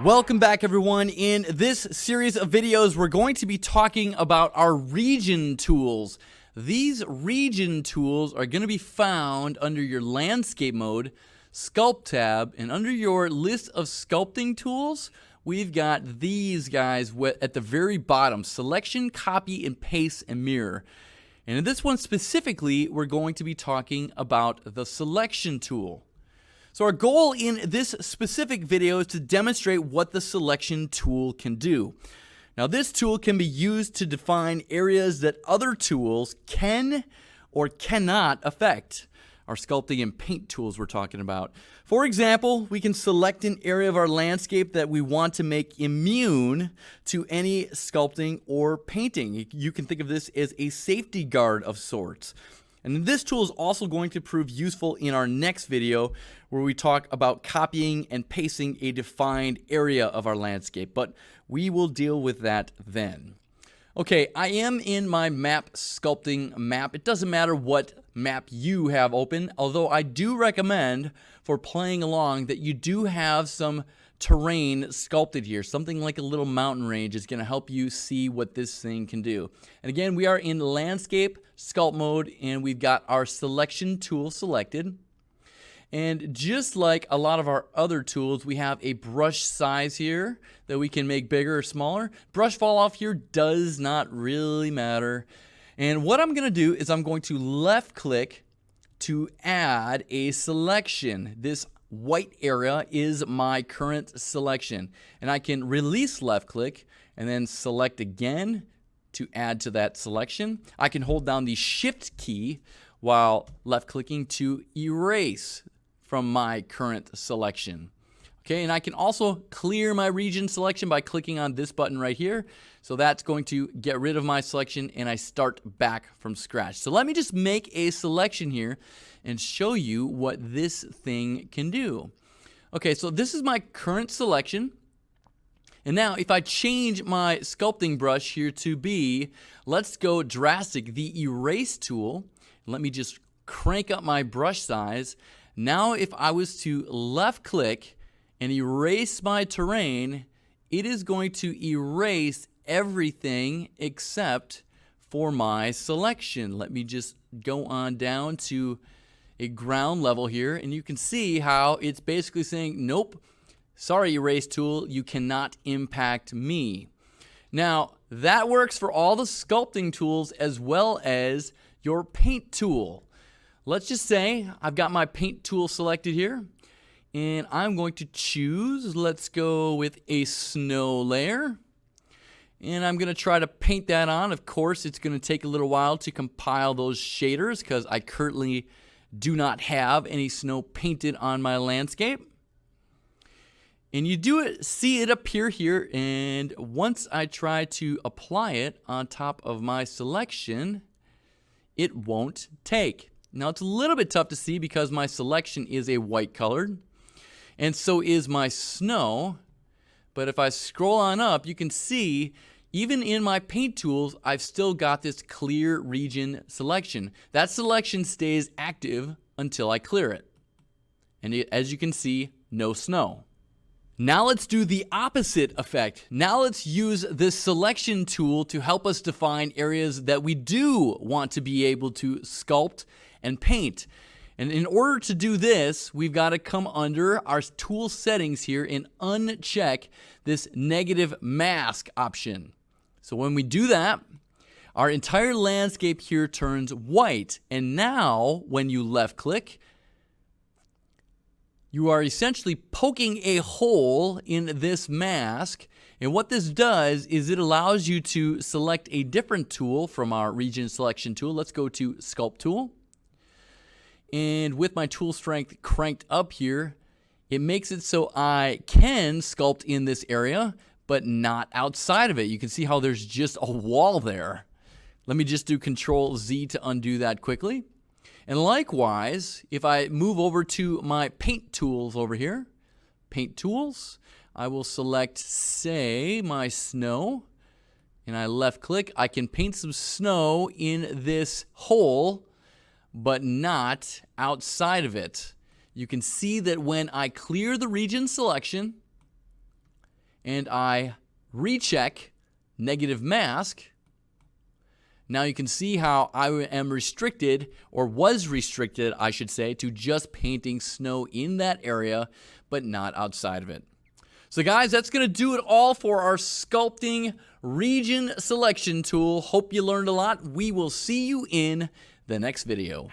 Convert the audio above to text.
Welcome back, everyone. In this series of videos, we're going to be talking about our region tools. These region tools are going to be found under your landscape mode, sculpt tab, and under your list of sculpting tools, we've got these guys at the very bottom: selection, copy, and paste and mirror. And in this one specifically, we're going to be talking about the selection tool. So our goal in this specific video is to demonstrate what the selection tool can do. Now, this tool can be used to define areas that other tools can or cannot affect. Our sculpting and paint tools we're talking about. For example, we can select an area of our landscape that we want to make immune to any sculpting or painting. You can think of this as a safety guard of sorts. And this tool is also going to prove useful in our next video, where we talk about copying and pasting a defined area of our landscape, but we will deal with that then. Okay, I am in my map sculpting map. It doesn't matter what map you have open, although I do recommend for playing along that you do have some terrain sculpted here. Something like a little mountain range is going to help you see what this thing can do. And again, we are in landscape sculpt mode, and we've got our selection tool selected. And just like a lot of our other tools, we have a brush size here that we can make bigger or smaller. Brush fall off here does not really matter. And what I'm going to do is I'm going to left click to add a selection. This white area is my current selection. And I can release left click and then select again to add to that selection. I can hold down the shift key while left clicking to erase from my current selection. Okay, and I can also clear my region selection by clicking on this button right here. So that's going to get rid of my selection and I start back from scratch. So let me just make a selection here and show you what this thing can do. Okay, so this is my current selection. And now if I change my sculpting brush here to be, let's go drastic, the erase tool. Let me just crank up my brush size. Now if I was to left click and erase my terrain, it is going to erase everything except for my selection. Let me just go on down to a ground level here, and you can see how it's basically saying, nope, sorry erase tool, you cannot impact me. Now that works for all the sculpting tools as well as your paint tool. Let's just say I've got my paint tool selected here, and I'm going to choose, let's go with a snow layer, and I'm going to try to paint that on. Of course, it's going to take a little while to compile those shaders because I currently do not have any snow painted on my landscape. And you see it appear here, and once I try to apply it on top of my selection, it won't take. Now it's a little bit tough to see because my selection is a white colored, and so is my snow. But if I scroll on up, you can see even in my paint tools, I've still got this clear region selection. That selection stays active until I clear it. And as you can see, no snow. Now let's do the opposite effect. Now let's use this selection tool to help us define areas that we do want to be able to sculpt and paint. And in order to do this, we've got to come under our tool settings here and uncheck this negative mask option. So when we do that, our entire landscape here turns white. And now when you left click, you are essentially poking a hole in this mask. And what this does is it allows you to select a different tool from our region selection tool. Let's go to Sculpt Tool. And with my tool strength cranked up here, it makes it so I can sculpt in this area, but not outside of it. You can see how there's just a wall there. Let me just do Control Z to undo that quickly. And likewise, if I move over to my paint tools over here, paint tools, I will select, say, my snow, and I left click. I can paint some snow in this hole, but not outside of it. You can see that when I clear the region selection, and I recheck negative mask, now you can see how I am restricted, or was restricted, I should say, to just painting snow in that area, but not outside of it. So guys, that's going to do it all for our sculpting region selection tool. Hope you learned a lot. We will see you in the next video.